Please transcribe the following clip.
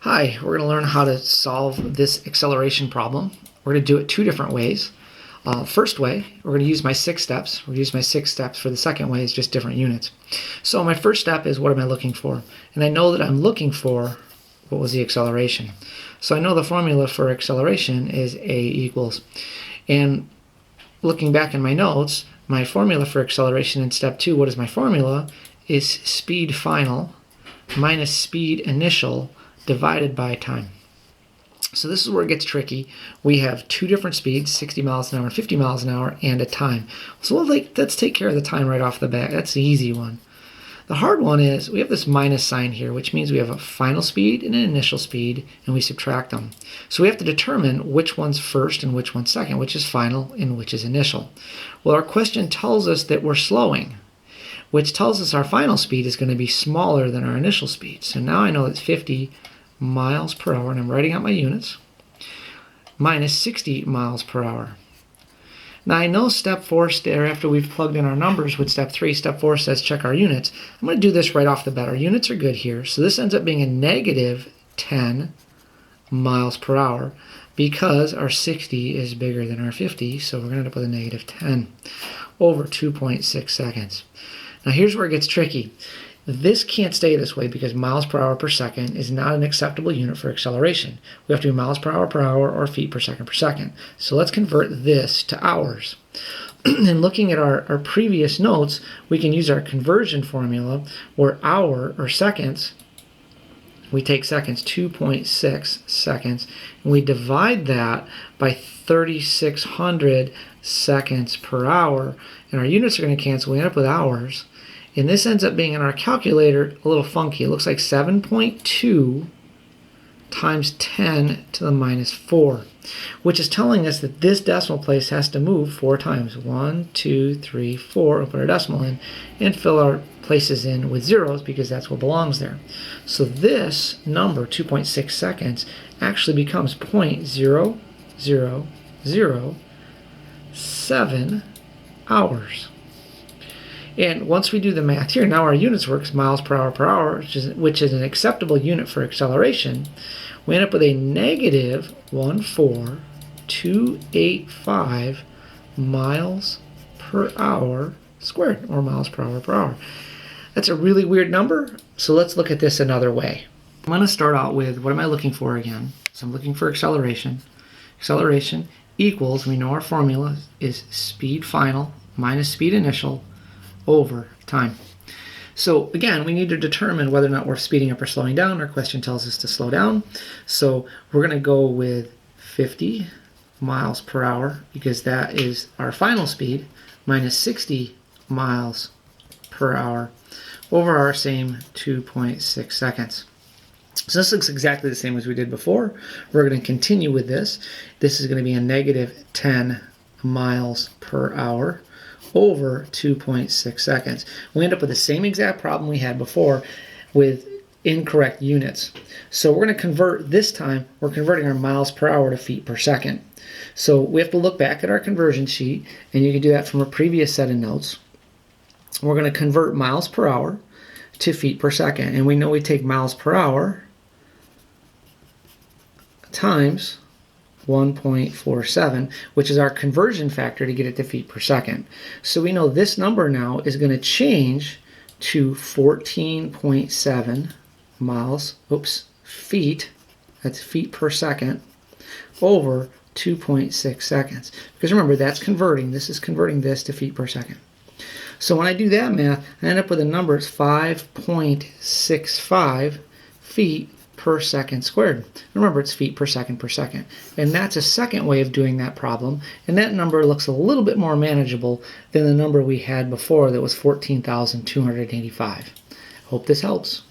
Hi, we're going to learn how to solve this acceleration problem. We're going to do it two different ways. First way, we're going to use my 6 steps. We're going to use my 6 steps for the second way, is just different units. So my first step is, what am I looking for? And I know that I'm looking for, what was the acceleration? So I know the formula for acceleration is A equals. And looking back in my notes, my formula for acceleration in step 2, what is my formula? Is speed final minus speed initial divided by time. So this is where it gets tricky. We have two different speeds, 60 miles an hour and 50 miles an hour, and a time. So let's take care of the time right off the bat. That's the easy one. The hard one is we have this minus sign here, which means we have a final speed and an initial speed, and we subtract them. So we have to determine which one's first and which one's second, which is final and which is initial. Well, our question tells us that we're slowing, which tells us our final speed is going to be smaller than our initial speed. So now I know it's 50 miles per hour, and I'm writing out my units, minus 60 miles per hour. Now I know step 4, after we've plugged in our numbers with step 3, step 4 says check our units. I'm going to do this right off the bat. Our units are good here, so this ends up being a negative 10 miles per hour because our 60 is bigger than our 50, so we're going to end up with a negative 10 over 2.6 seconds. Now here's where it gets tricky. This can't stay this way because miles per hour per second is not an acceptable unit for acceleration. We have to do miles per hour or feet per second per second. So let's convert this to hours. And looking at our previous notes, we can use our conversion formula where hour or seconds, we take seconds, 2.6 seconds, and we divide that by 3,600 seconds per hour. And our units are going to cancel. We end up with hours. And this ends up being in our calculator a little funky. It looks like 7.2 times 10 to the minus 4, which is telling us that this decimal place has to move 4 times. 1, 2, 3, 4. We'll put our decimal in and fill our places in with zeros because that's what belongs there. So this number, 2.6 seconds, actually becomes 0.0007 hours. And once we do the math here, now our units works miles per hour, which is an acceptable unit for acceleration. We end up with a negative 14285 miles per hour squared, or miles per hour. That's a really weird number, so let's look at this another way. I'm going to start out with, what am I looking for again? So I'm looking for acceleration. Acceleration equals, we know our formula is speed final minus speed initial over time. So again, we need to determine whether or not we're speeding up or slowing down. Our question tells us to slow down. So we're going to go with 50 miles per hour because that is our final speed, minus 60 miles per hour over our same 2.6 seconds. So this looks exactly the same as we did before. We're going to continue with this. This is going to be a negative 10 miles per hour over 2.6 seconds. We end up with the same exact problem we had before with incorrect units. So we're going to convert, this time, we're converting our miles per hour to feet per second. So we have to look back at our conversion sheet, and you can do that from a previous set of notes. We're going to convert miles per hour to feet per second. And we know we take miles per hour times 1.47, which is our conversion factor to get it to feet per second. So we know this number now is going to change to 14.7 feet, that's feet per second, over 2.6 seconds. Because remember, that's converting, this is converting this to feet per second. So when I do that math, I end up with a number, it's 5.65 feet per second squared. Remember, it's feet per second. And that's a second way of doing that problem. And that number looks a little bit more manageable than the number we had before that was 14,285. Hope this helps.